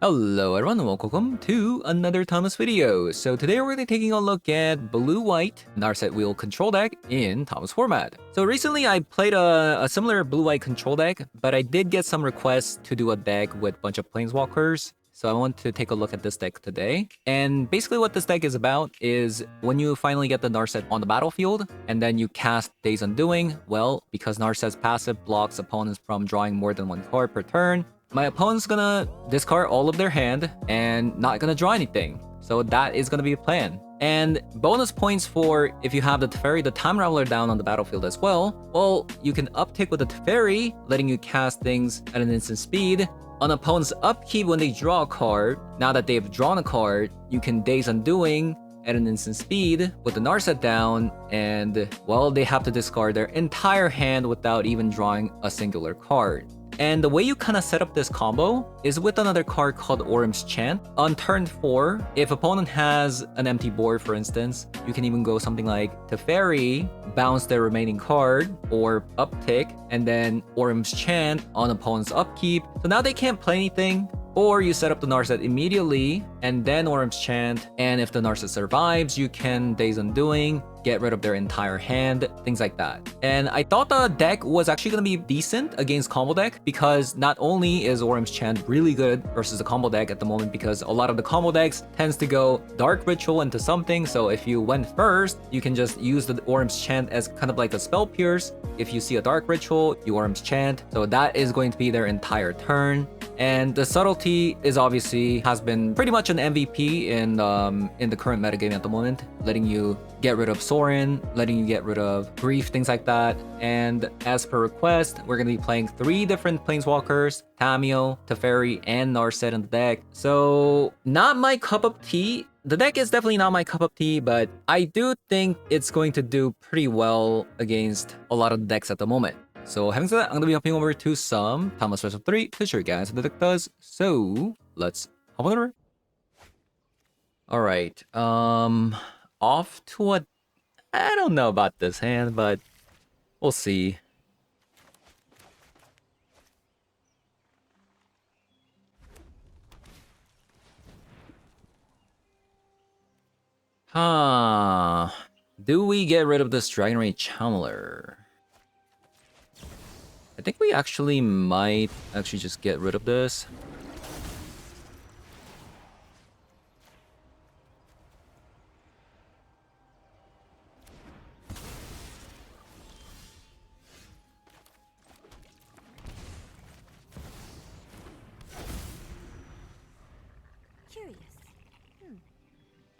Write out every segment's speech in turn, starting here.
Hello everyone and welcome to another Thomas video. So today we're going to be taking a look at blue-white Narset wheel control deck in Thomas format. So recently I played a similar blue-white control deck, but I did get some requests to do a deck with a bunch of planeswalkers. So I want to take a look at this deck today. And basically what this deck is about is when you finally get the Narset on the battlefield and then you cast Days Undoing, well, because Narset's passive blocks opponents from drawing more than one card per turn, my opponent's gonna discard all of their hand and not gonna draw anything. So that is gonna be a plan. And bonus points for if you have the Teferi, the Time Raveler down on the battlefield as well, well, you can uptick with the Teferi, letting you cast things at an instant speed. On opponent's upkeep when they draw a card, now that they've drawn a card, you can Days Undoing at an instant speed with the Narset down, and well, they have to discard their entire hand without even drawing a singular card. And the way you kind of set up this combo is with another card called Orim's Chant. On turn 4, if opponent has an empty board, for instance, you can even go something like Teferi, bounce their remaining card, or uptick, and then Orim's Chant on opponent's upkeep. So now they can't play anything. Or you set up the Narset immediately, and then Orim's Chant, and if the Narset survives, you can Days Undoing, get rid of their entire hand, things like that. And I thought the deck was actually going to be decent against combo deck, because not only is Orim's Chant really good versus the combo deck at the moment, because a lot of the combo decks tends to go Dark Ritual into something, so if you went first, you can just use the Orim's Chant as kind of like a spell pierce. If you see a Dark Ritual, you Orim's Chant, so that is going to be their entire turn. And the Subtlety is obviously has been pretty much an MVP in the current metagame at the moment, letting you get rid of Sorin, letting you get rid of Grief, things like that. And as per request, we're going to be playing 3 different Planeswalkers, Tamiyo, Teferi, and Narset in the deck. So not my cup of tea. The deck is definitely not my cup of tea, but I do think it's going to do pretty well against a lot of the decks at the moment. So having said that, I'm going to be hopping over to some Thomas Rest of 3 to show you guys what the deck does. So let's hop on over. Alright, off to a... I don't know about this hand, but we'll see. Do we get rid of this Dragon Rage Channeler? I think we actually might just get rid of this. Curious.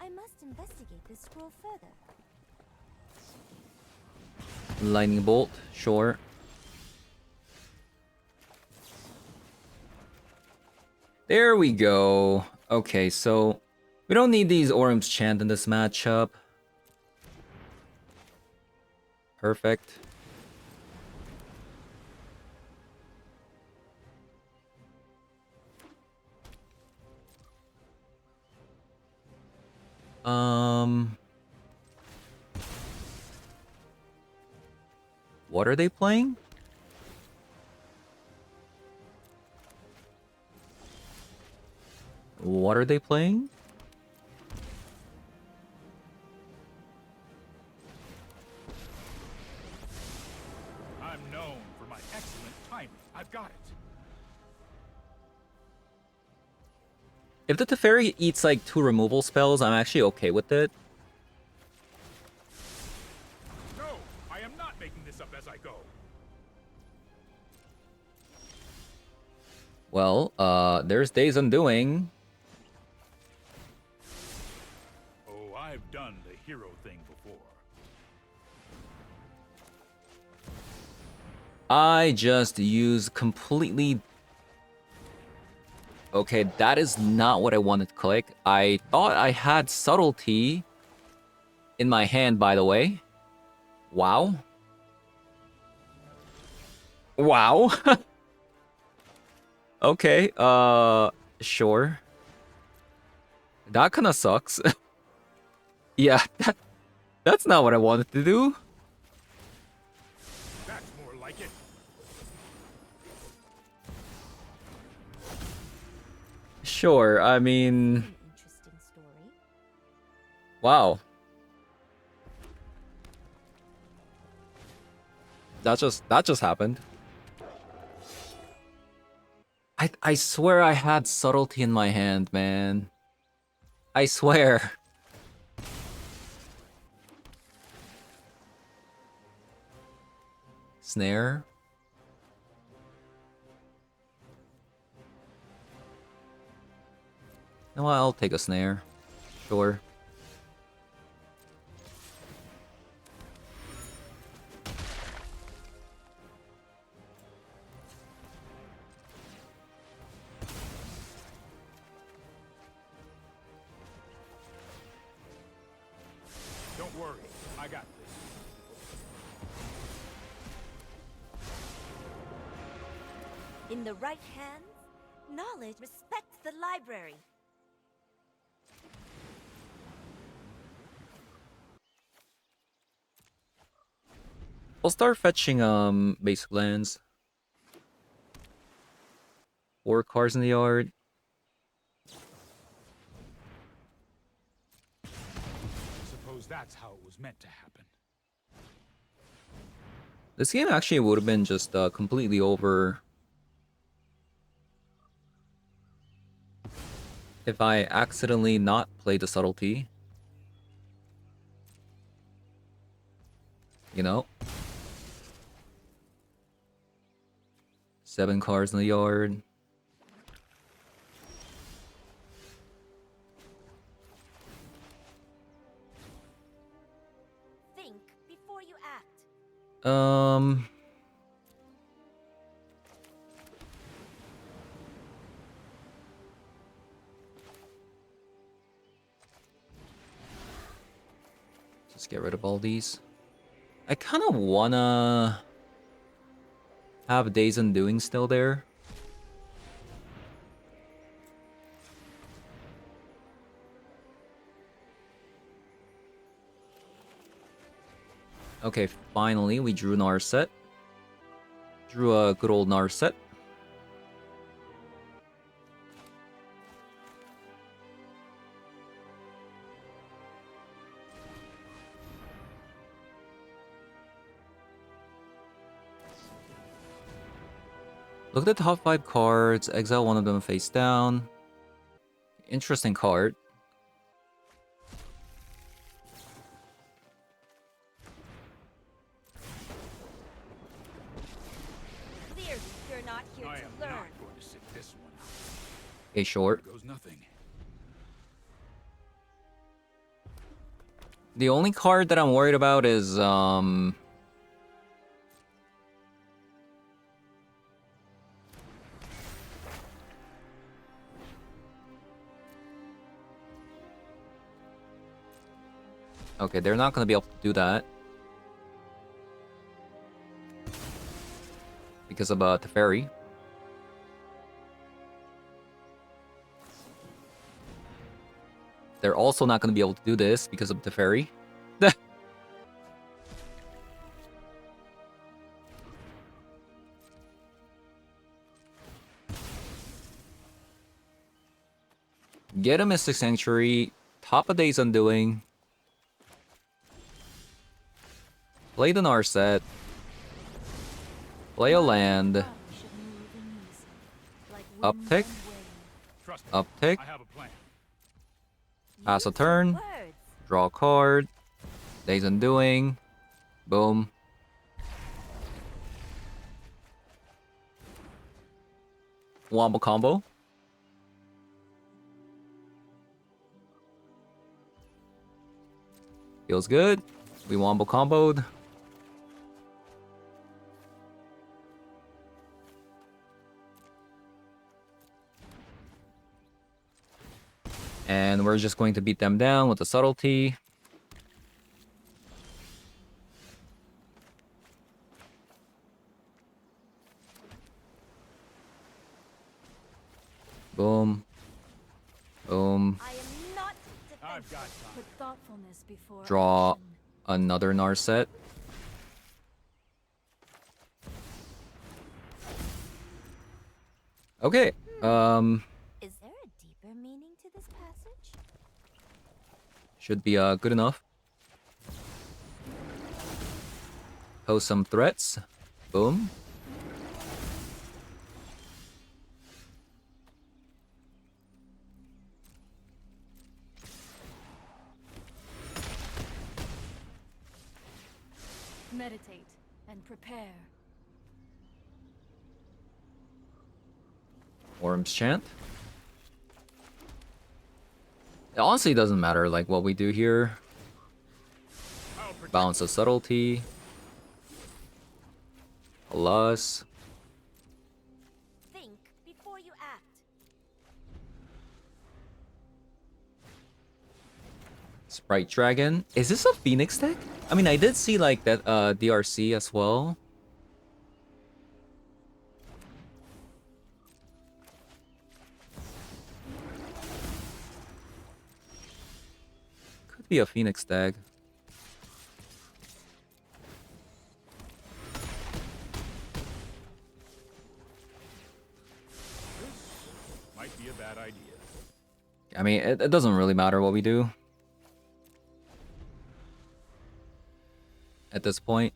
I must investigate this scroll further. Lightning Bolt, sure. There we go. Okay, so we don't need these Orim's Chant in this matchup. Perfect. What are they playing? What are they playing? I'm known for my excellent timing. I've got it. If the Teferi eats like 2 removal spells, I'm actually okay with it. No, I am not making this up as I go. Well, there's Days Undoing. Oh, I've done the hero thing before. I just use completely... Okay, that is not what I wanted to click. I thought I had Subtlety in my hand, by the way. Wow. Wow. Okay, sure. That kind of sucks. Yeah, that's not what I wanted to do. That's more like it. Sure, I mean, An interesting story. wow. That just happened. I swear I had subtlety in my hand, man. I swear. Snare. No, I'll take a snare. Sure. Don't worry, I got this. In the right hands, knowledge respects the library. I'll start fetching basic lands. 4 cards in the yard. Suppose that's how it was meant to happen. This game actually would have been just completely over if I accidentally not played the subtlety. You know? 7 cards in the yard. Think before you act. Just get rid of all these. I kind of wanna have Days Undoing still there. Okay, finally we drew Narset. Drew a good old Narset. Look at the top 5 cards, exile one of them face down. Interesting card. Clearly, you're not here I to am learn. not going to sit this one out. A short. There goes nothing. The only card that I'm worried about is okay, they're not gonna be able to do that. Because of Teferi. They're also not gonna be able to do this because of Teferi. Get a Mystic Sanctuary, top of Days Undoing. Play the Narset. Play a land. Uptick. Trust me, Uptick. I have a plan. Pass a Use your turn. words. Draw a card. Days Undoing. Boom. Wombo combo. Feels good. We wombo comboed. And we're just going to beat them down with the subtlety. Boom. Boom. I am not I've got defensive. time. Put thoughtfulness before Draw action. another Narset. Okay. Is there a Should be good enough. Pose some threats. Boom. Meditate and prepare. Worm's Chant. It honestly doesn't matter like what we do here. Balance of Subtlety. Plus. Think before you act. Sprite Dragon. Is this a Phoenix deck? I mean, I did see like that DRC as well. Could be a Phoenix deck. Might be a bad idea. I mean, it doesn't really matter what we do at this point.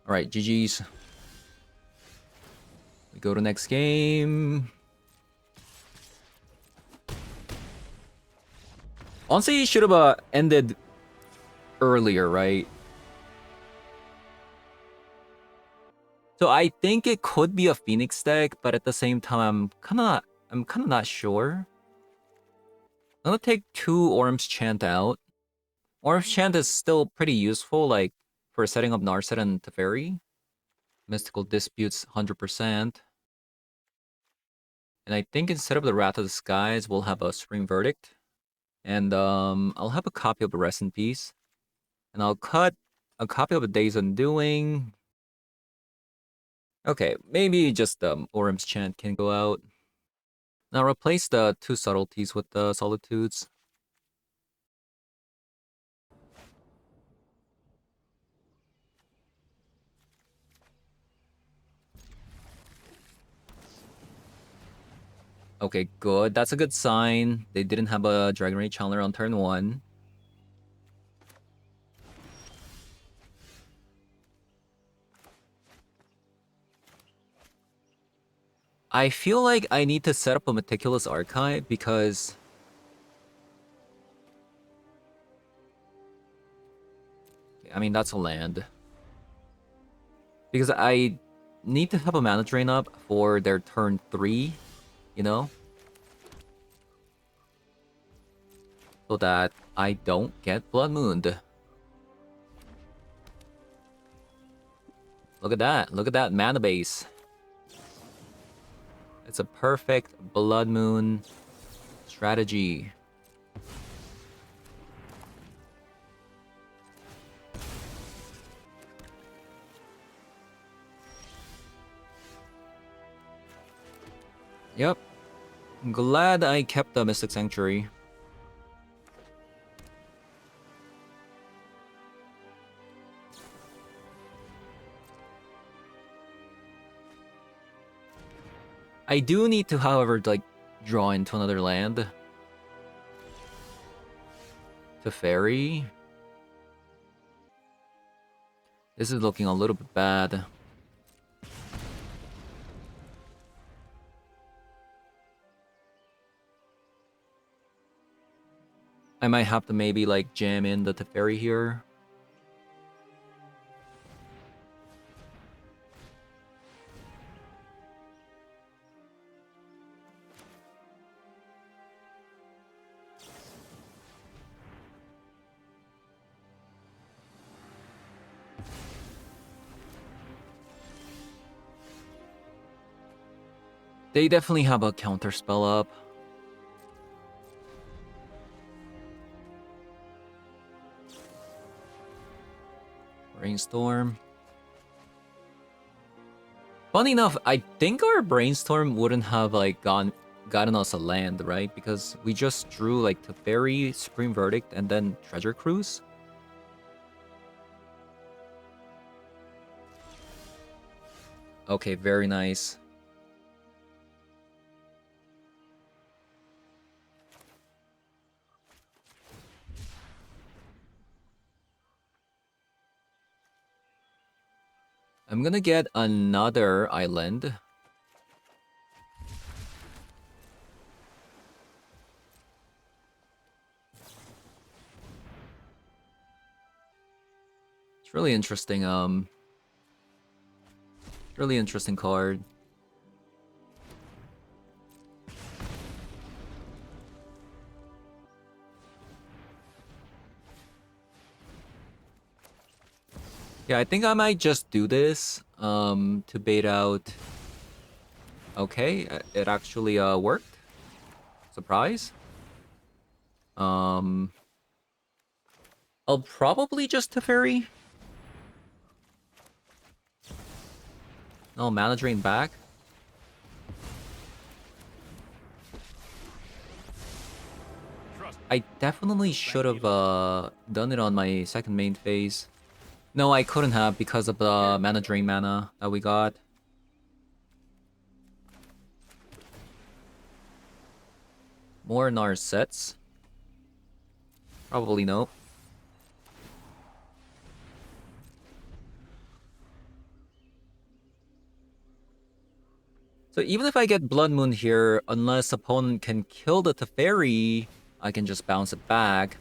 All right, GG's. We go to next game. Honestly, should have ended earlier, right? So I think it could be a Phoenix deck, but at the same time, I'm kind of not sure. I'm gonna take 2 Orm's Chant out. Orm's Chant is still pretty useful, like for setting up Narset and Teferi. Mystical Disputes 100%. And I think instead of the Wrath of the Skies, we'll have a Supreme Verdict. And I'll have a copy of the Rest in Peace. And I'll cut a copy of the Days Undoing. Okay, maybe just Orm's Chant can go out. Now replace the 2 Subtleties with the Solitudes. Okay, good. That's a good sign. They didn't have a Dragon Rage Chandler on turn 1. I feel like I need to set up a Meticulous Archive because... I mean, that's a land. Because I need to have a mana drain up for their turn 3, you know? So that I don't get Blood Mooned. Look at that. Look at that mana base. It's a perfect Blood Moon strategy. Yep. I'm glad I kept the Mystic Sanctuary. I do need to, however, like, draw into another land. To Fairy. This is looking a little bit bad. I might have to maybe, like, jam in the Teferi here. They definitely have a counter spell up. Brainstorm. Funny enough, I think our Brainstorm wouldn't have like gotten us a land, right? Because we just drew like Teferi, Supreme Verdict, and then Treasure Cruise. Okay, very nice. I'm gonna get another island. It's really interesting, really interesting card. Yeah, I think I might just do this to bait out. Okay, it actually worked. Surprise. I'll probably just Teferi. No, mana drain back. I definitely should have done it on my second main phase. No, I couldn't have because of the mana drain mana that we got. More Narsets? Probably no. So even if I get Blood Moon here, unless opponent can kill the Teferi, I can just bounce it back.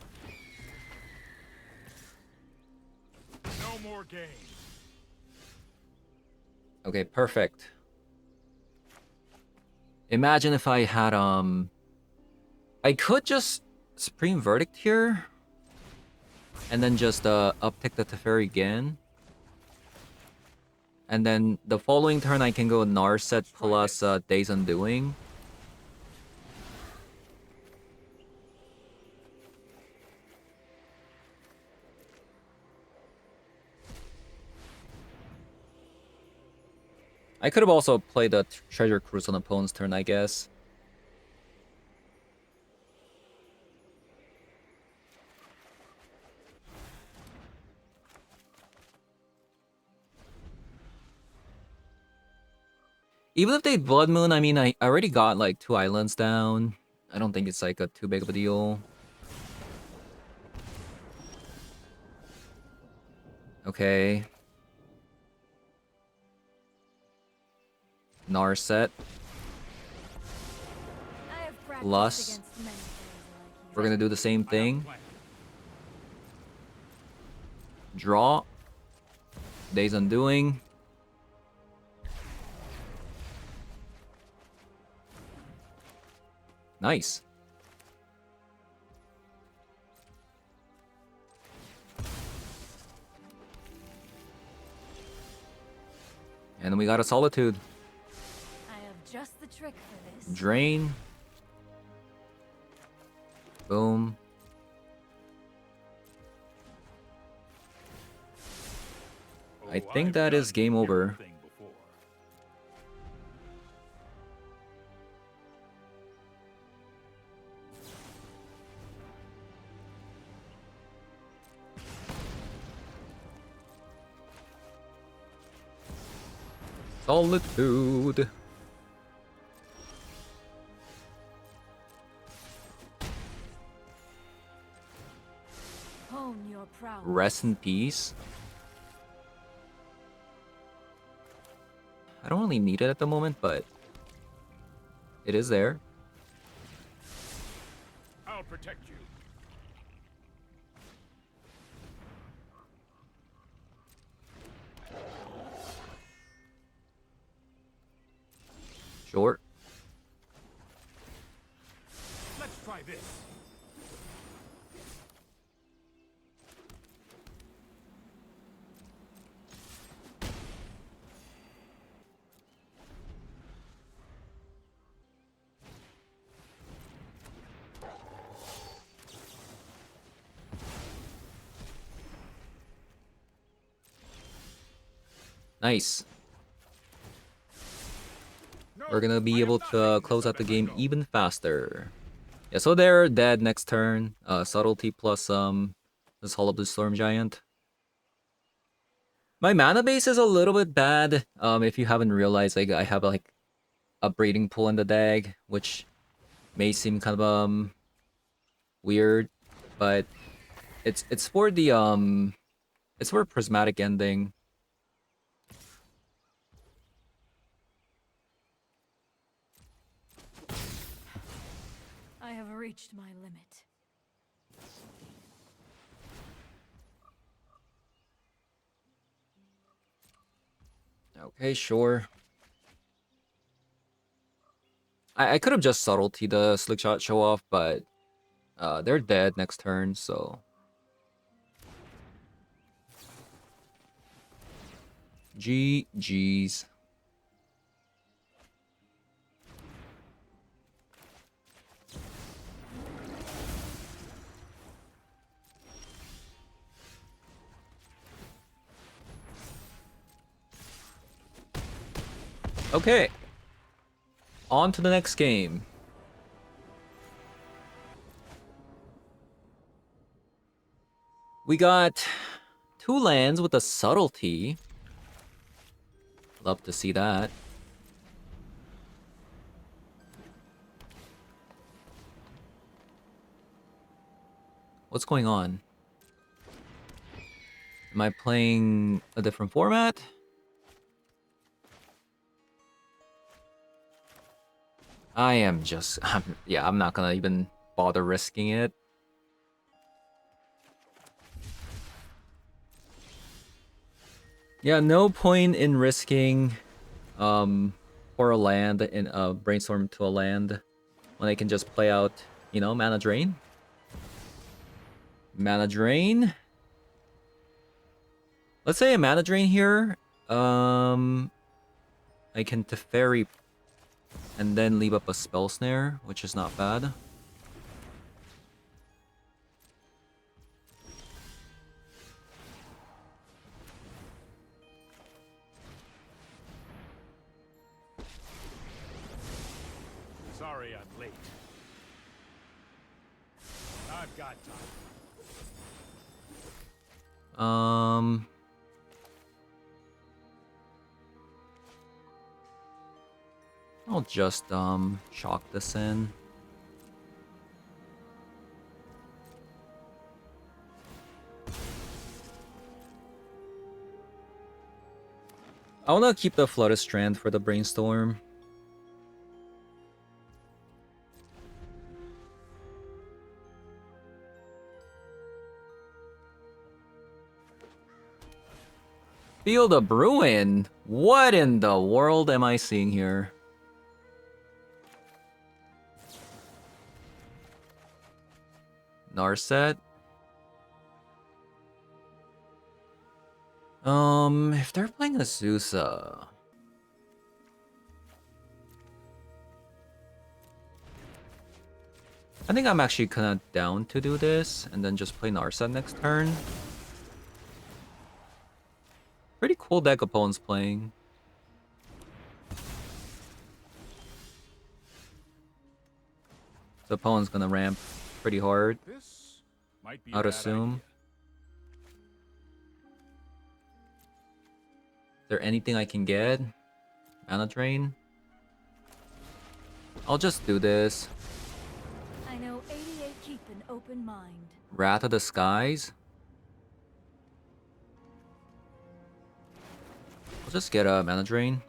No more games. Okay, perfect. Imagine if I had I could just Supreme Verdict here and then just uptick the Teferi again. And then the following turn I can go Narset plus Days Undoing. I could have also played the Treasure Cruise on opponent's turn, I guess. Even if they Blood Moon, I mean, I already got like 2 islands down. I don't think it's like a too big of a deal. Okay. Narset. Plus, we're gonna do the same thing. Draw. Days Undoing. Nice. And then we got a Solitude. I have just the trick for this. Drain. Boom. I think that is game over. Solitude. Hone your prowess. Rest in peace. I don't really need it at the moment, but it is there. I'll protect you. Short. Let's try this. Nice. We're gonna be able to close out the game even faster. Yeah, so they're dead next turn. Subtlety plus this Hollow Blue Storm Giant. My mana base is a little bit bad. If you haven't realized, like I have like a breeding pool in the deck, which may seem kind of weird, but it's for the it's for prismatic ending. I have reached my limit. Okay, sure. I could have just subtlety the slick shot show off, but they're dead next turn, so GG's. Okay. On to the next game. We got 2 lands with a subtlety. Love to see that. What's going on? Am I playing a different format? I am just... yeah, I'm not gonna even bother risking it. Yeah, no point in risking for a land in a brainstorm to a land when I can just play out, you know, mana drain. Mana drain. Let's say a mana drain here. I can Teferi and then leave up a spell snare, which is not bad. Sorry I'm late. I've got time. I'll just shock this in. I wanna keep the Flooded Strand for the brainstorm. Field of Bruin? What in the world am I seeing here? Narset? If they're playing Azusa... I think I'm actually kinda down to do this, and then just play Narset next turn. Pretty cool deck opponent's playing. The opponent's gonna ramp pretty hard, This might be I'd a bad assume. idea. Is there anything I can get? Mana drain? I'll just do this. I know 88 keep an open mind. Wrath of the Skies? I'll just get a mana drain.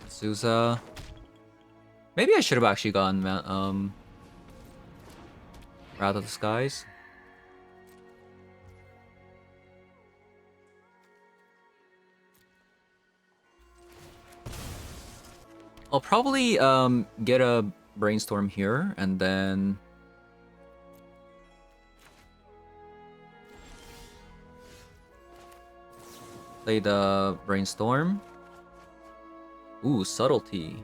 Sousa. Maybe I should have actually gotten Wrath of the Skies. I'll probably get a brainstorm here and then play the brainstorm. Ooh, subtlety.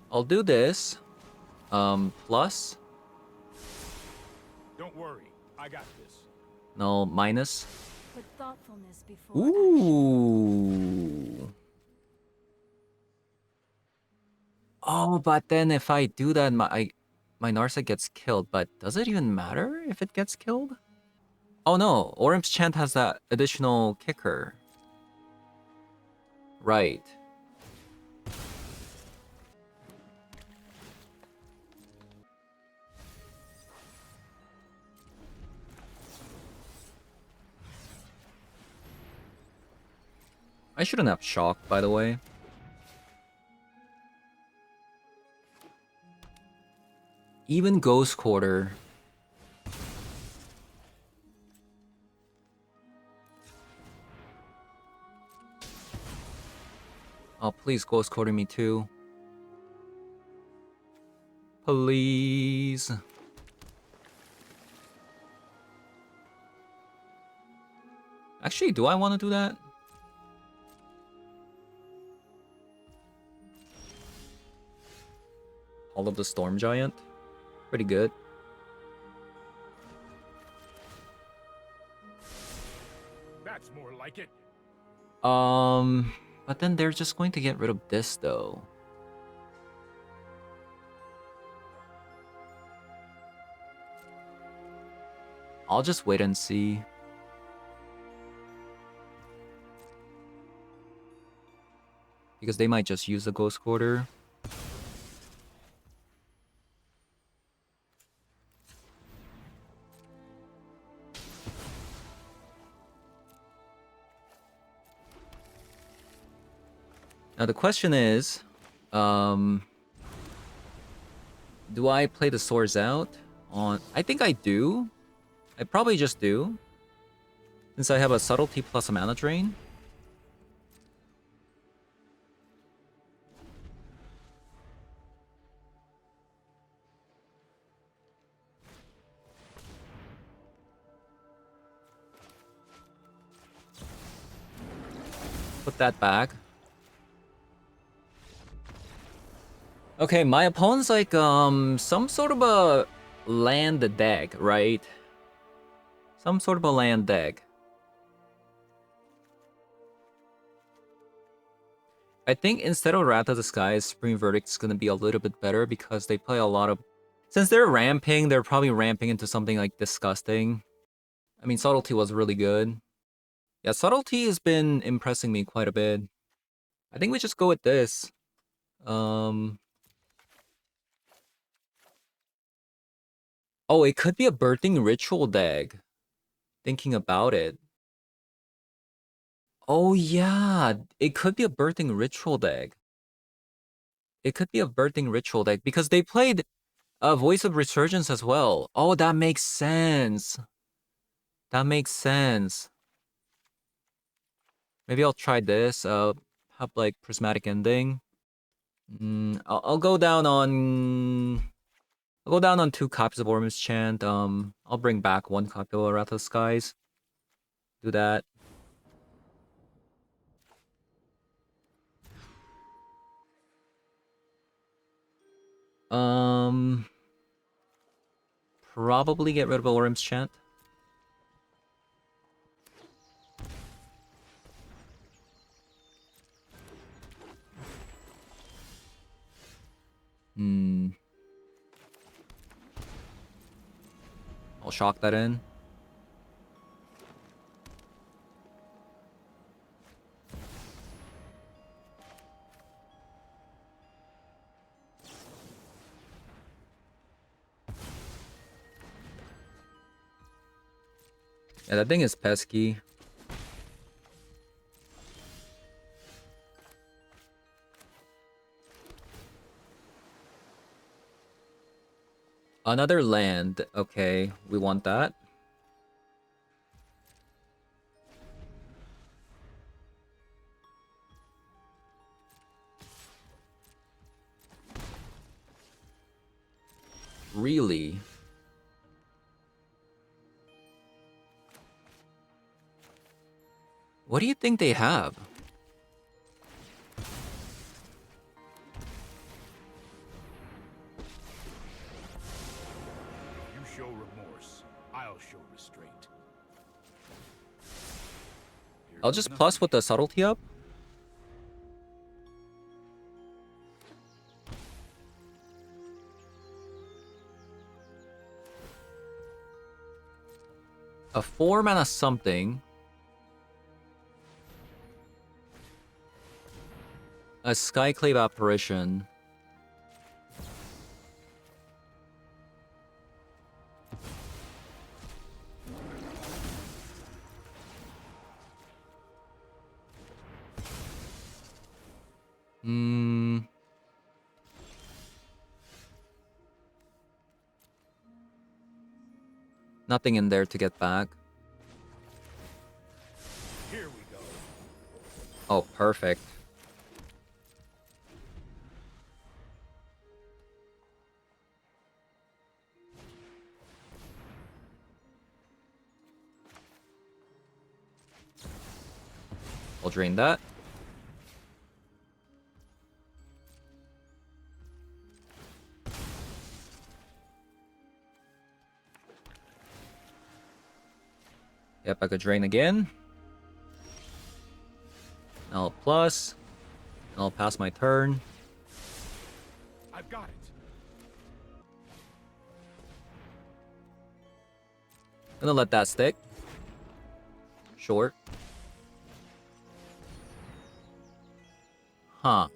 I'll do this. Plus Don't worry, I got this. No, minus. Put thoughtfulness before action. Ooh. Oh, but then if I do that, my Narset gets killed. But does it even matter if it gets killed? Oh no, Orim's Chant has that additional kicker. Right. I shouldn't have shock, by the way. Even Ghost Quarter. Oh, please Ghost Quarter me too. Please. Actually, do I want to do that? All of the Storm Giant? Pretty good. That's more like it. But then they're just going to get rid of this though. I'll just wait and see. Because they might just use the Ghost Quarter. Now the question is, do I play the Swords out on... I think I do. I probably just do. Since I have a Subtlety plus a Mana Drain. Put that back. Okay, my opponent's like, some sort of a land deck, right? Some sort of a land deck. I think instead of Wrath of the Skies, Supreme Verdict's gonna be a little bit better because they play a lot of... Since they're ramping, they're probably ramping into something like disgusting. I mean, Subtlety was really good. Yeah, Subtlety has been impressing me quite a bit. I think we just go with this. Oh, it could be a Birthing Ritual deck. Thinking about it. Oh yeah, it could be a Birthing Ritual deck. It could be a Birthing Ritual deck because they played Voice of Resurgence as well. Oh, that makes sense. That makes sense. Maybe I'll try this. Have like Prismatic Ending. I'll go down on... I'll go down on 2 copies of Ormus Chant. I'll bring back 1 copy of Wrath of the Skies. Do that. Probably get rid of Ormus Chant. I'll shock that in. Yeah, that thing is pesky. Another land. Okay, we want that. Really? What do you think they have? You show remorse. I'll show restraint. Here I'll goes just nothing. plus with the subtlety up. A 4 mana something. A Skyclave apparition. Nothing in there to get back. Here we go. Oh, perfect. I'll drain that. Yep, I could drain again. I'll plus. I'll pass my turn. I've got it. Gonna let that stick. Short. Huh.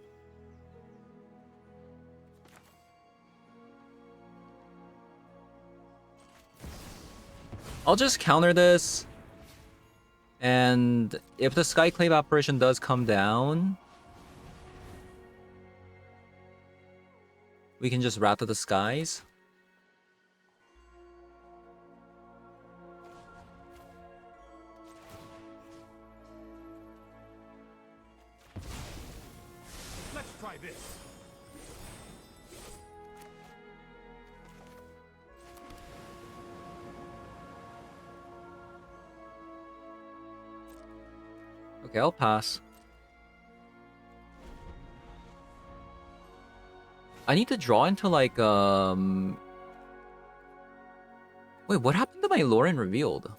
I'll just counter this. And if the Skyclave apparition does come down, we can just Wrath of the Skies. Let's try this. Okay, I'll pass. I need to draw into like wait, what happened to my Lauren revealed?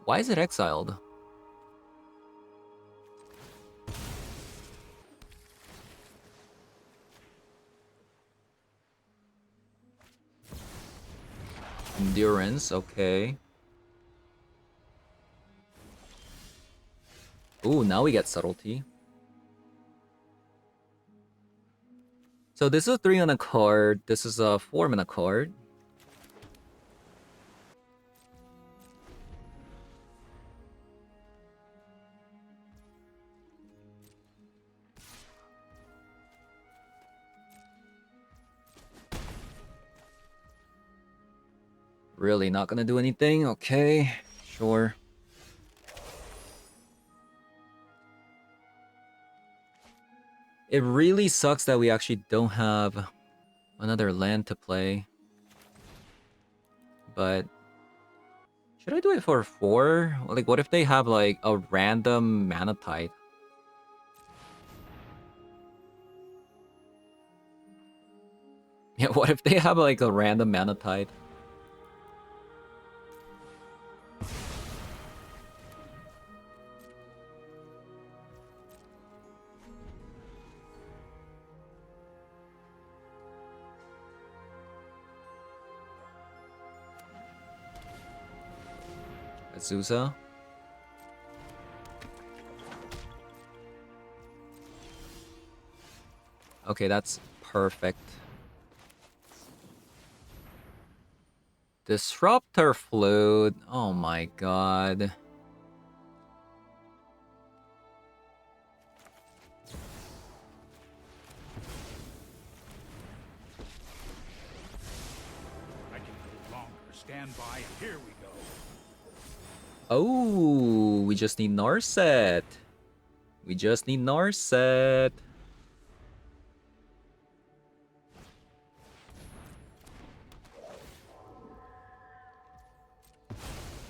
Why is it exiled? Endurance, okay. Ooh, now we get subtlety. So this is a 3 on a card. This is a 4 on a card. Really not gonna do anything? Okay, sure. It really sucks that we actually don't have another land to play. But should I do it for 4? Like, what if they have like a random mana type? Yeah, what if they have like a random mana type? Azusa? Okay, that's perfect. Disruptor Flute. Oh my god. I can no longer stand by. Here we go. Oh, we just need Narset. We just need Narset.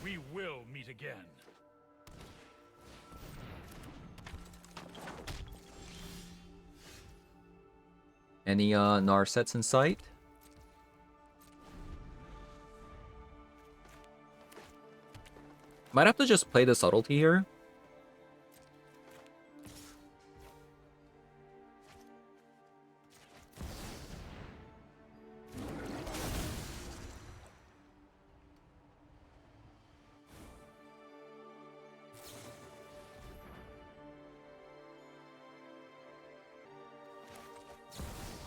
We will meet again. Any Narsets in sight? Might have to just play the Subtlety here.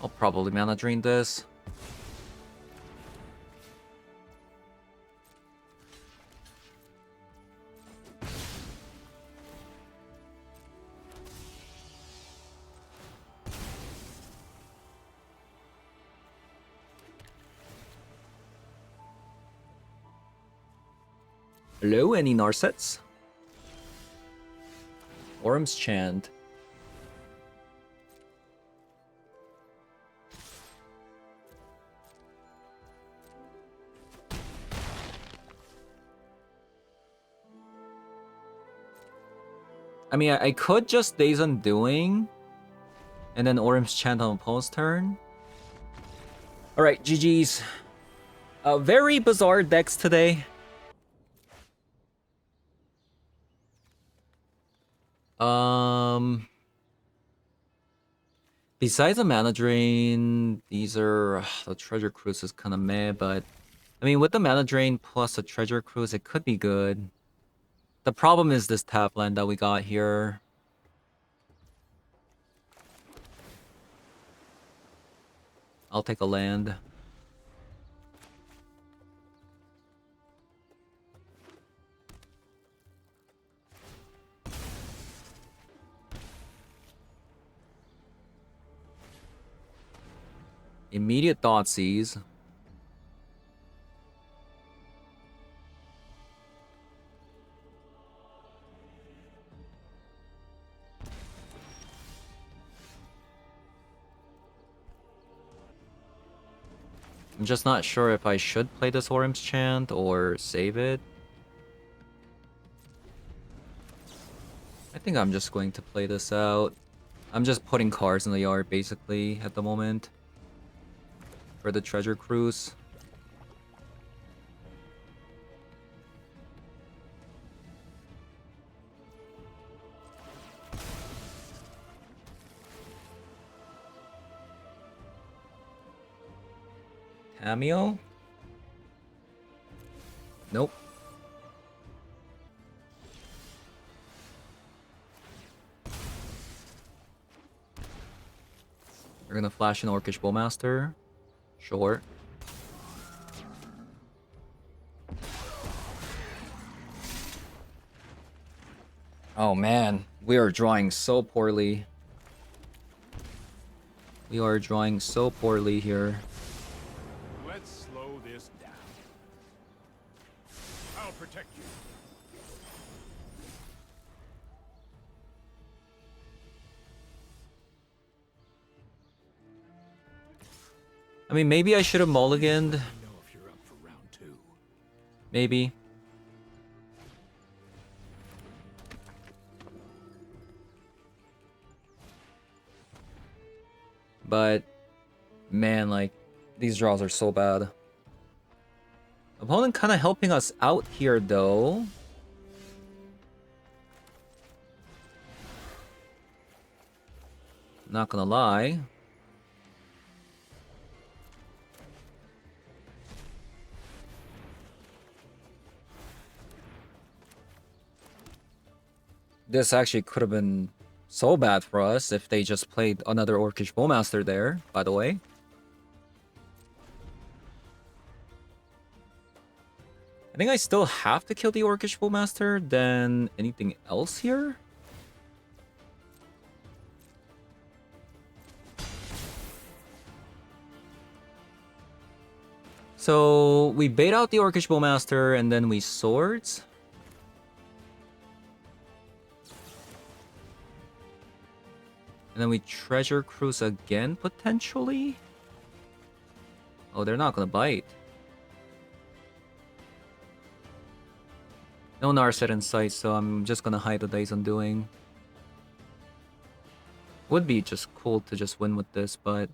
I'll probably mana drain this. Hello, any Narsets? Orm's Chant. I mean, I could just Days Undoing, and then Orm's Chant on opponent's turn. Alright, GG's. Very bizarre decks today. Besides the mana drain, these are the treasure cruise is kind of meh, but I mean with the mana drain plus the treasure cruise, it could be good. The problem is this tap land that we got here. I'll take a land. Immediate Thoughtseize. I'm just not sure if I should play this Orm's Chant or save it. I think I'm just going to play this out. I'm just putting cards in the yard basically at the moment for the treasure cruise. Cameo? Nope. We're gonna flash an Orcish Bowmaster. Sure. Oh man, we are drawing so poorly. We are drawing so poorly here. Let's slow this down. I'll protect you. I mean, maybe I should have mulliganed. Let me know if you're up for round 2. Maybe. But, man, like, these draws are so bad. Opponent kind of helping us out here, though. Not gonna lie. This actually could have been so bad for us if they just played another Orcish Bowmaster there, by the way. I think I still have to kill the Orcish Bowmaster than anything else here. So we bait out the Orcish Bowmaster and then we swords. And then we treasure cruise again, potentially? Oh, they're not gonna bite. No Narset in sight, so I'm just gonna hide the Days Undoing. Would be just cool to just win with this, but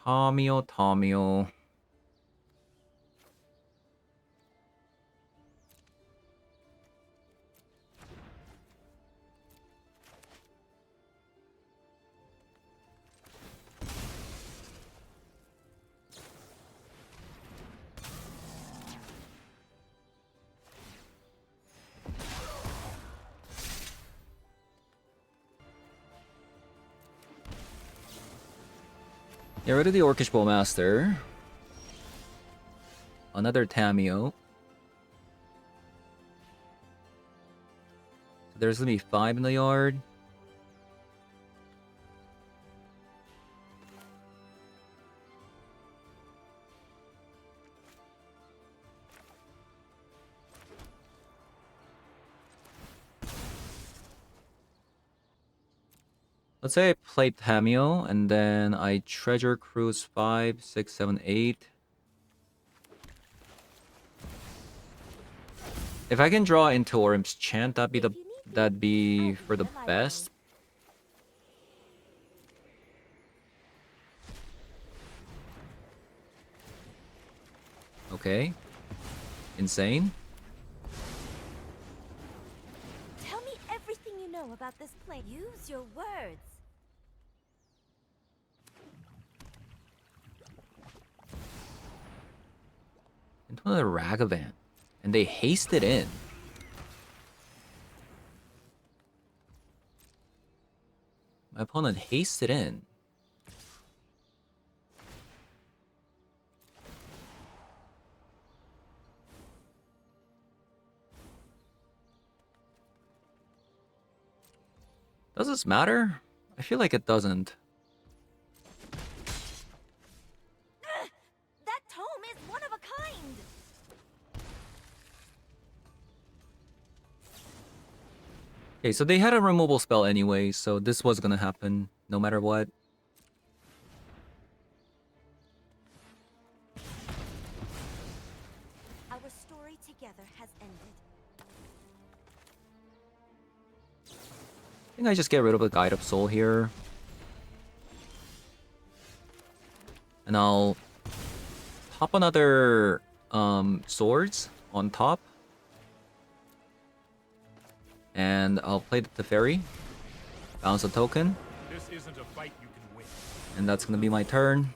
Tamio. Get rid of the Orcish Bowmaster. Another Tamio. There's gonna be 5 in the yard. Let's say I play Tamio, and then I Treasure Cruise 5, 6, 7, 8. If I can draw into Orim's Chant, that'd be for the best. Okay. Insane. Tell me everything you know about this place. Use your words. Into another Ragavan. And they hasted in. My opponent hasted in. Does this matter? I feel like it doesn't. That tome is one of a kind. Okay, so they had a removal spell anyway, so this was gonna happen no matter what. Our story together has ended. I think I just get rid of the Guide of Soul here. And I'll pop another swords on top. And I'll play the Teferi. Bounce a token. This isn't a fight you can win. And that's gonna be my turn.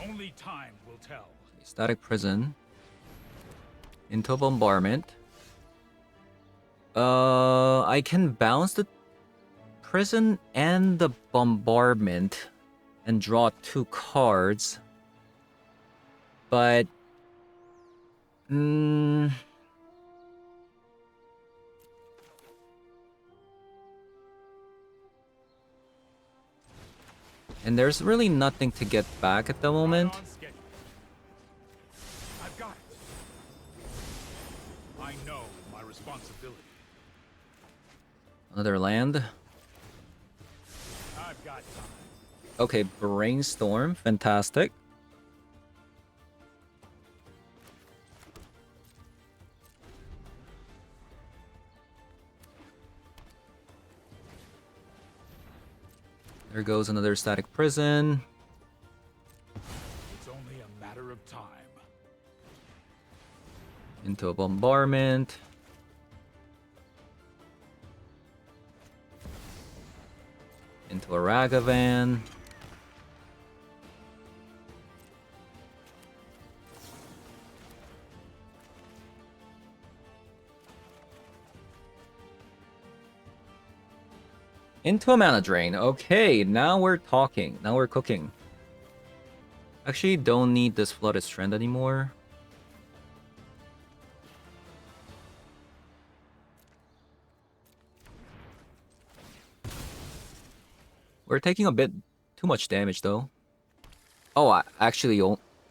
Only time will tell. Static Prison. Into Bombardment. I can bounce the Prison and the Bombardment and draw 2 cards. But... And there's really nothing to get back at the moment. Right on schedule. I've got it. I know my responsibility. Another land. I've got time. Okay, Brainstorm. Fantastic. There goes another Static Prison. It's only a matter of time. Into a Bombardment. Into a Ragavan. Into a Mana Drain. Okay, now we're talking. Now we're cooking. Actually, don't need this Flooded Strand anymore. We're taking a bit too much damage, though. Oh, I actually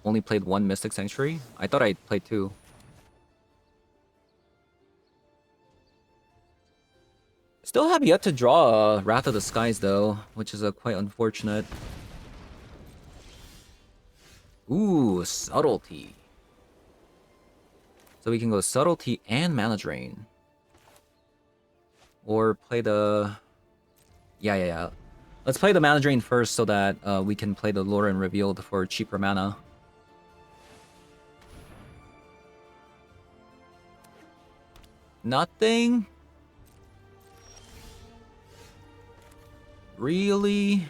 only played 1 Mystic Sanctuary? I thought I played 2. Still have yet to draw Wrath of the Skies, though, which is quite unfortunate. Ooh, Subtlety. So we can go Subtlety and Mana Drain. Or play the... Yeah. Let's play the Mana Drain first so that we can play the Lure and Revealed for cheaper mana. Nothing? Really?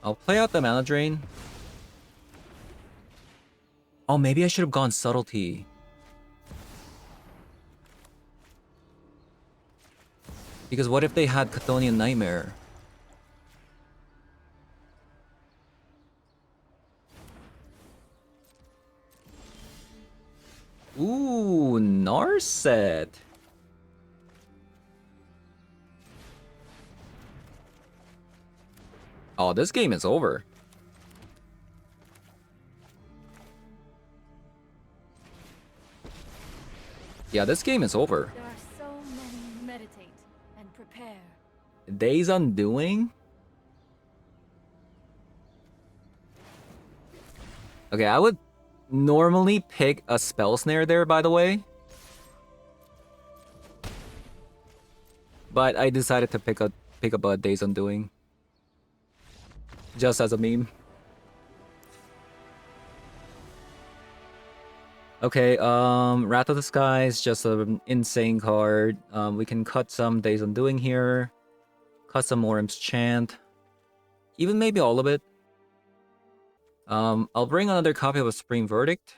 I'll play out the Mana Drain. Oh, maybe I should have gone Subtlety. Because what if they had Chthonian Nightmare? Ooh, Narset. Oh, this game is over. Yeah, this game is over. There are so many. Meditate and prepare. Days Undoing? Okay, I would normally pick a Spell Snare there, by the way. But I decided to pick up a Days Undoing. Just as a meme. Okay, Wrath of the Sky is just an insane card. We can cut some Days Undoing here. Cut some Orim's Chant. Even maybe all of it. I'll bring another copy of a Supreme Verdict.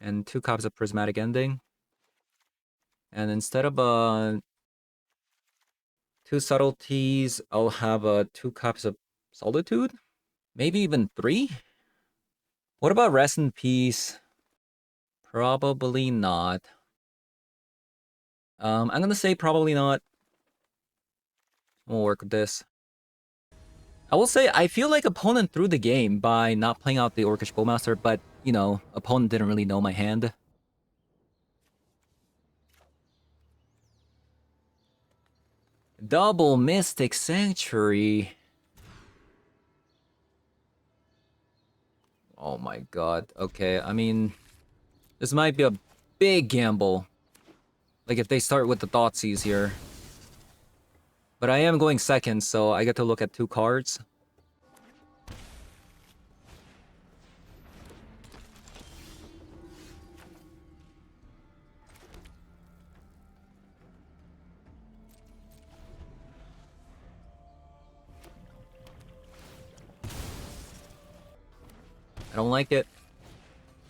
And 2 copies of Prismatic Ending. And instead of 2 Subtleties, I'll have 2 copies of Solitude? Maybe even 3? What about Rest in Peace? Probably not. I'm gonna say probably not. We'll work with this. I will say, I feel like opponent threw the game by not playing out the Orcish Bowmaster, but, you know, opponent didn't really know my hand. Double Mystic Sanctuary. Oh my god. Okay, I mean, this might be a big gamble. Like if they start with the Thoughtseize here. But I am going second, so I get to look at 2 cards. I don't like it.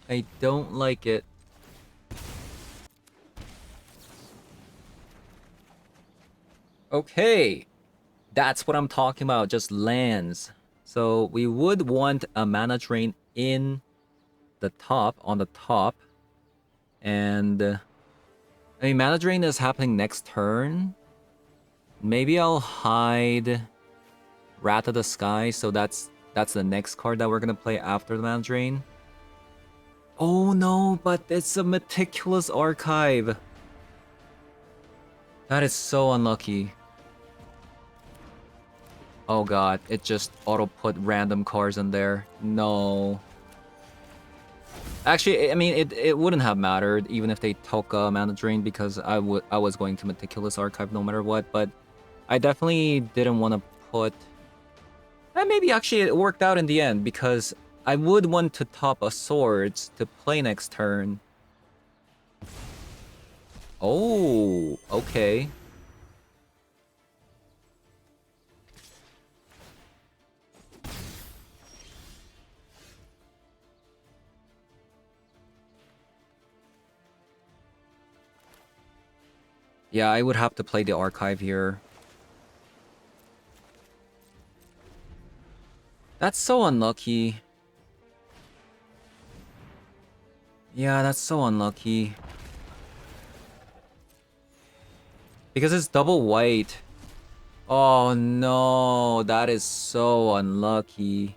I don't like it. Okay. That's what I'm talking about, just lands. So we would want a Mana Drain in the top, on the top. And I mean, Mana Drain is happening next turn. Maybe I'll hide Wrath of the Sky, so that's the next card that we're gonna play after the Mana Drain. Oh no, but it's a Meticulous Archive. That is so unlucky. Oh god, it just auto-put random cards in there. No. Actually, I mean, it wouldn't have mattered even if they took Mana Drain because I was going to Meticulous Archive no matter what, but I definitely didn't want to put... And maybe actually it worked out in the end because I would want to top a Swords to play next turn. Oh, okay. Yeah, I would have to play the Archive here. That's so unlucky. Yeah, that's so unlucky. Because it's double white. Oh no, that is so unlucky.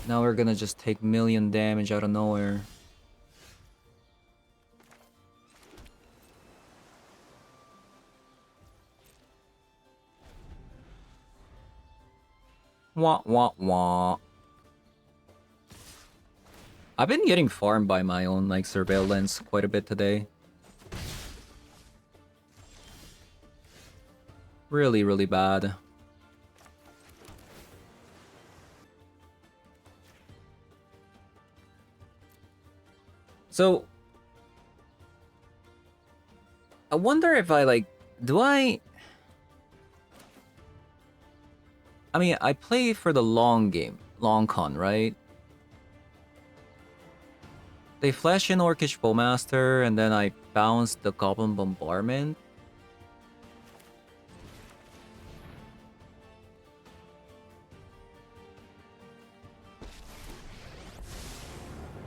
Now we're gonna just take million damage out of nowhere. Wah wah wah. I've been getting farmed by my own like surveillance quite a bit today. Really, really bad. So I wonder if I like I mean, I play for the long game, long con, right? They flash in Orcish Bowmaster, and then I bounce the Goblin Bombardment.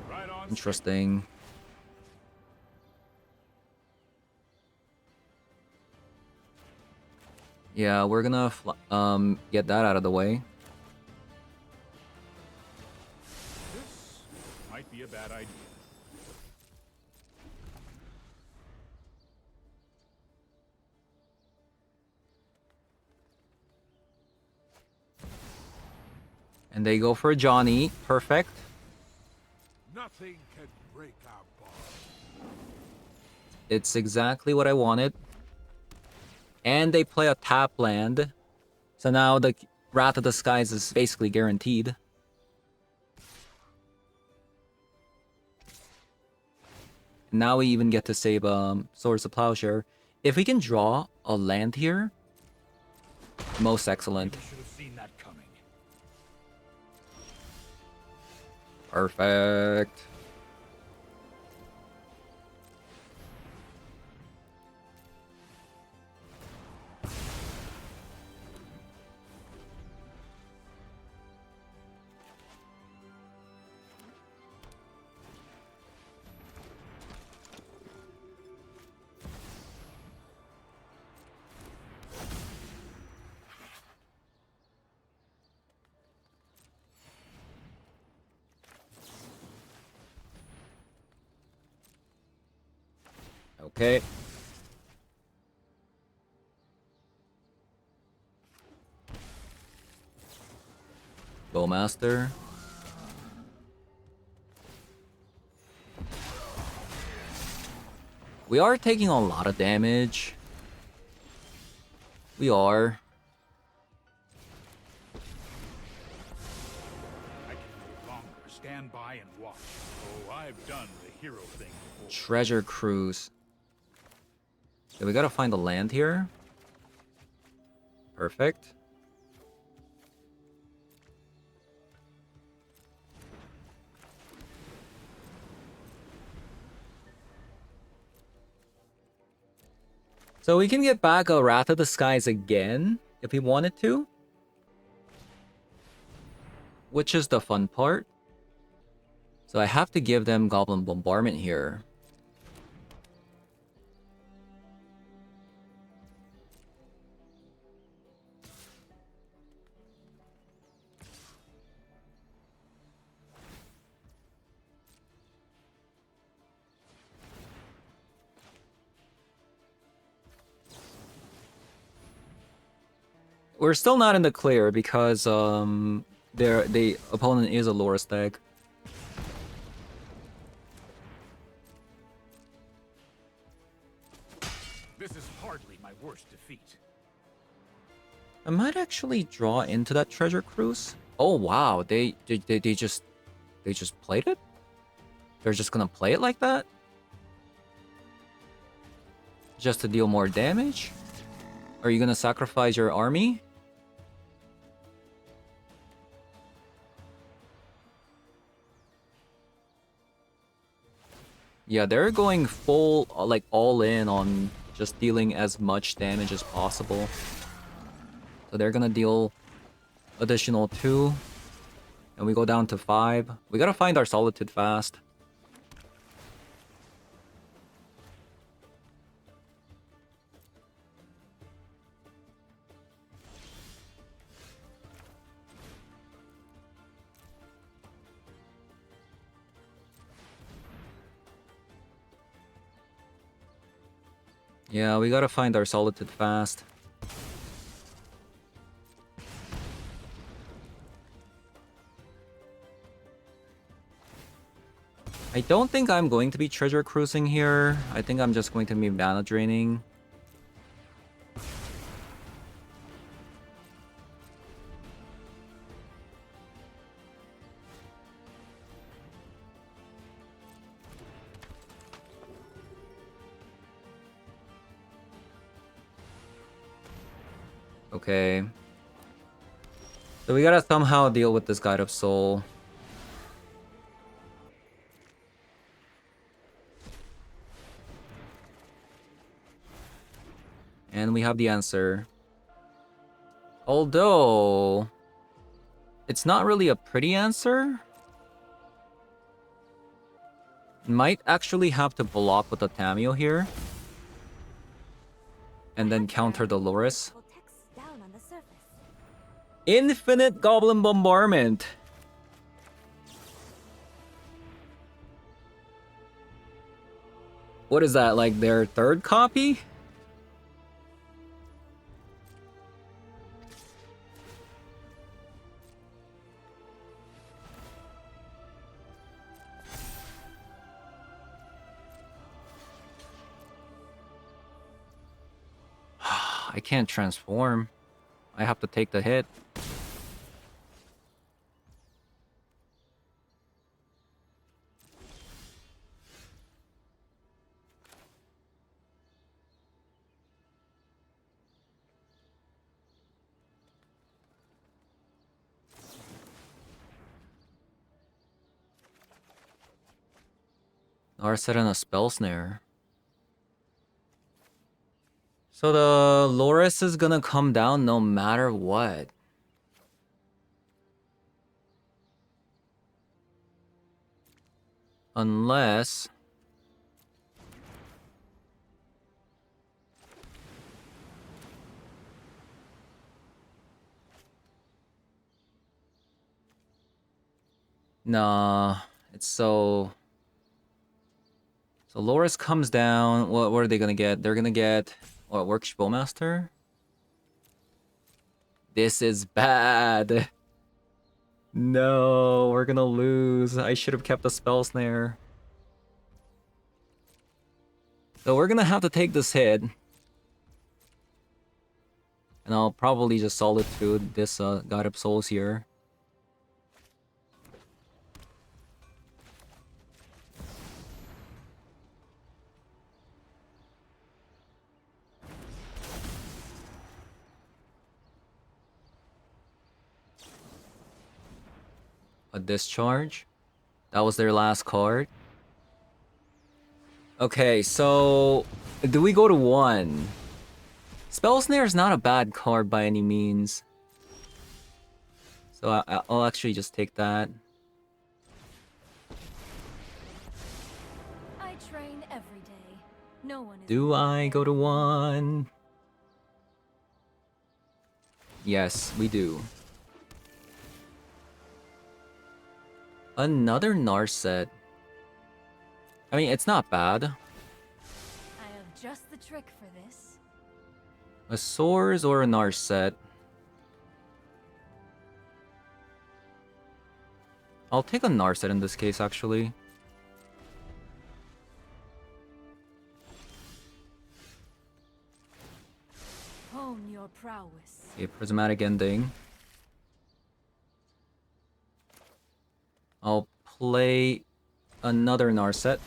Right on. Interesting. Yeah, we're gonna get that out of the way. This might be a bad idea. And they go for Johnny. Perfect. Nothing can break our bond. It's exactly what I wanted. And they play a tap land. So now the Wrath of the Skies is basically guaranteed. Now we even get to save Swords of Plowshare. If we can draw a land here, most excellent. You should have seen that coming. Perfect. Okay. Bowmaster. We are taking a lot of damage. We are. I can no longer stand by and watch. Oh, I've done the hero thing before. Treasure Cruise. Okay, we gotta find the land here. Perfect. So we can get back a Wrath of the Skies again, if we wanted to. Which is the fun part. So I have to give them Goblin Bombardment here. We're still not in the clear because the opponent is a Lore Stag. This is hardly my worst defeat. I might actually draw into that Treasure Cruise. Oh wow, they just played it? They're just gonna play it like that? Just to deal more damage? Are you gonna sacrifice your army? Yeah, they're going full, like, all in on just dealing as much damage as possible. So they're gonna deal additional 2. And we go down to 5. We gotta find our Solitude fast. Yeah, we gotta find our Solitude fast. I don't think I'm going to be treasure cruising here. I think I'm just going to be mana draining. Okay. So we gotta somehow deal with this Guide of Soul. And we have the answer. Although... it's not really a pretty answer. Might actually have to block with the Tamio here. And then counter the Loris. Text down on the surface. Infinite Goblin Bombardment. What is that, like their third copy? I can't transform. I have to take the hit. Narset and a Spell Snare. So the Loris is gonna come down no matter what. Unless... nah, it's so... So Loris comes down, what are they gonna get? They're gonna get... what, Workshop Bowmaster? This is bad. No, we're gonna lose. I should have kept the Spell Snare. So we're gonna have to take this hit. And I'll probably just Solitude this God of Souls here. A Discharge. That was their last card. Okay, so... do we go to 1? Spell Snare is not a bad card by any means. So I'll actually just take that. I train every day. No one is Do I go to 1? Yes, we do. Another Narset. I mean, it's not bad. I have just the trick for this. A Swords or a Narset. I'll take a Narset in this case, actually. Hone your prowess. A Prismatic Ending. I'll play another Narset.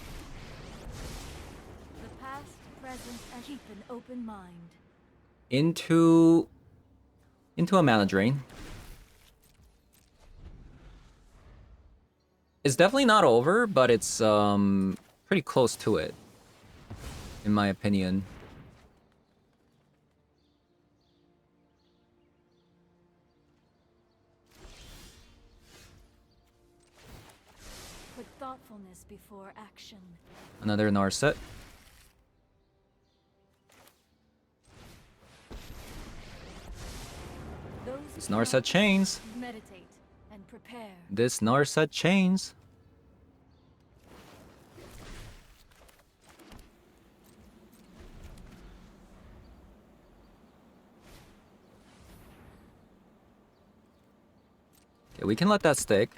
The past, present, and keep an open mind. Into a Mana Drain. It's definitely not over, but it's pretty close to it, in my opinion. Put thoughtfulness before action. Another Narset. Those This Narset chains. meditate and prepare. This Narset chains. Okay, we can let that stick.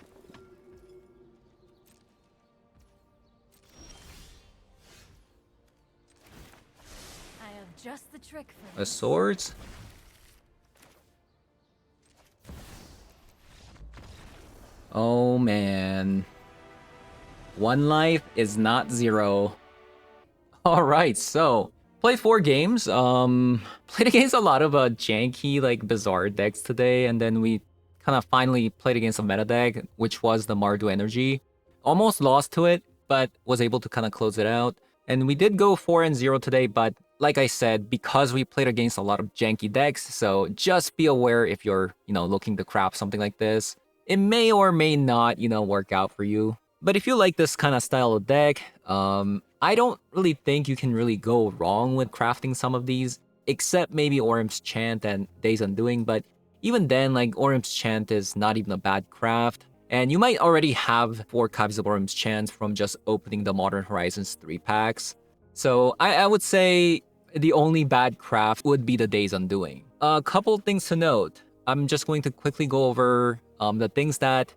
I have just the trick for A this. swords. Oh man. One life is not 0. Alright, so played 4 games. Played against a lot of janky, like bizarre decks today, and then we kind of finally played against a meta deck, which was the Mardu Energy. Almost lost to it, but was able to kind of close it out. And we did go 4-0 today, but like I said, because we played against a lot of janky decks, so just be aware if you're, looking to craft something like this. It may or may not, work out for you. But if you like this kind of style of deck, I don't really think you can really go wrong with crafting some of these, except maybe Orim's Chant and Days Undoing, but even then, like, Orim's Chant is not even a bad craft. And you might already have 4 copies of Orim's Chant from just opening the Modern Horizons 3 packs. So I would say the only bad craft would be the Days Undoing. A couple things to note. I'm just going to quickly go over the things that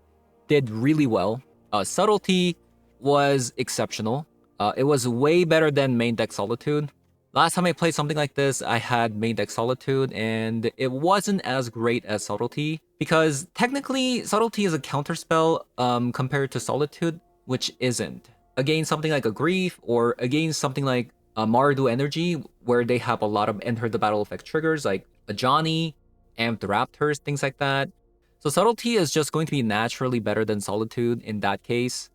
did really well. Subtlety was exceptional. It was way better than main deck Solitude. Last time I played something like this, I had main deck Solitude, and it wasn't as great as Subtlety, because technically Subtlety is a counterspell compared to Solitude, which isn't. Against something like a Grief, or against something like Mardu Energy, where they have a lot of enter the battle effect triggers, like a Johnny, Amped Raptors, things like that. So Subtlety is just going to be naturally better than Solitude in that case.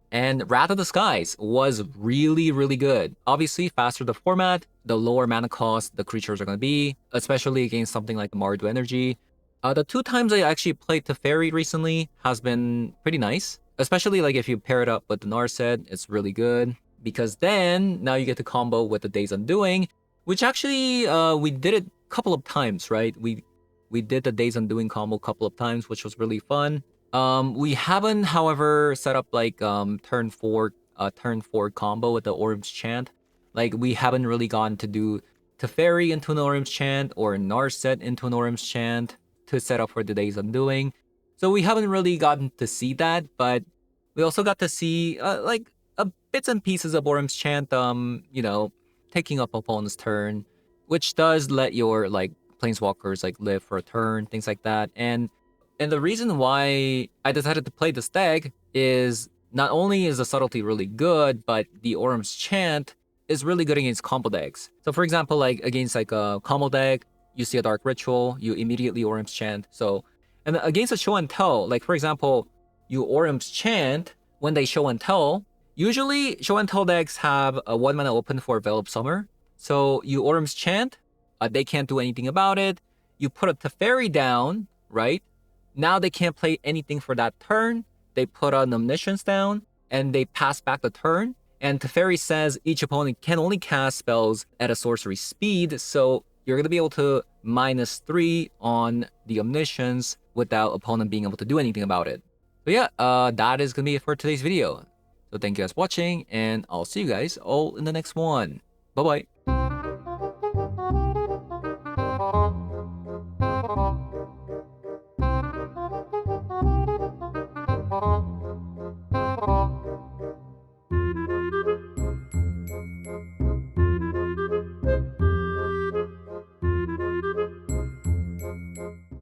And Wrath of the Skies was really, really good. Obviously, faster the format, the lower mana cost the creatures are going to be, especially against something like Mardu Energy. The 2 times I actually played Teferi recently has been pretty nice. Especially like if you pair it up with the Narset, it's really good. Because then, now you get to combo with the Days Undoing, which actually, we did it a couple of times, right? We did the Days Undoing combo a couple of times, which was really fun. We haven't, however, set up like turn 4 combo with the Orim's Chant. Like, we haven't really gone to do Teferi into an Orim's Chant or Narset into an Orim's Chant to set up for the Days Undoing. So we haven't really gotten to see that, but we also got to see like bits and pieces of Orim's Chant, taking up opponent's turn, which does let your like planeswalkers like live for a turn, things like that. And the reason why I decided to play this deck is not only is the Subtlety really good, but the Orim's Chant is really good against combo decks. So for example, like against like a combo deck, you see a Dark Ritual, you immediately Orim's Chant. So, and against a Show and Tell, like for example, you Orim's Chant when they Show and Tell. Usually, Show and Tell decks have a 1 mana open for Veil of Summer. So you Orim's Chant, they can't do anything about it. You put a Teferi down, right? Now they can't play anything for that turn. They put an Omniscience down, and they pass back the turn. And Teferi says each opponent can only cast spells at a sorcery speed, so you're going to be able to -3 on the Omniscience without opponent being able to do anything about it. So yeah, that is going to be it for today's video. So thank you guys for watching, and I'll see you guys all in the next one. Bye-bye.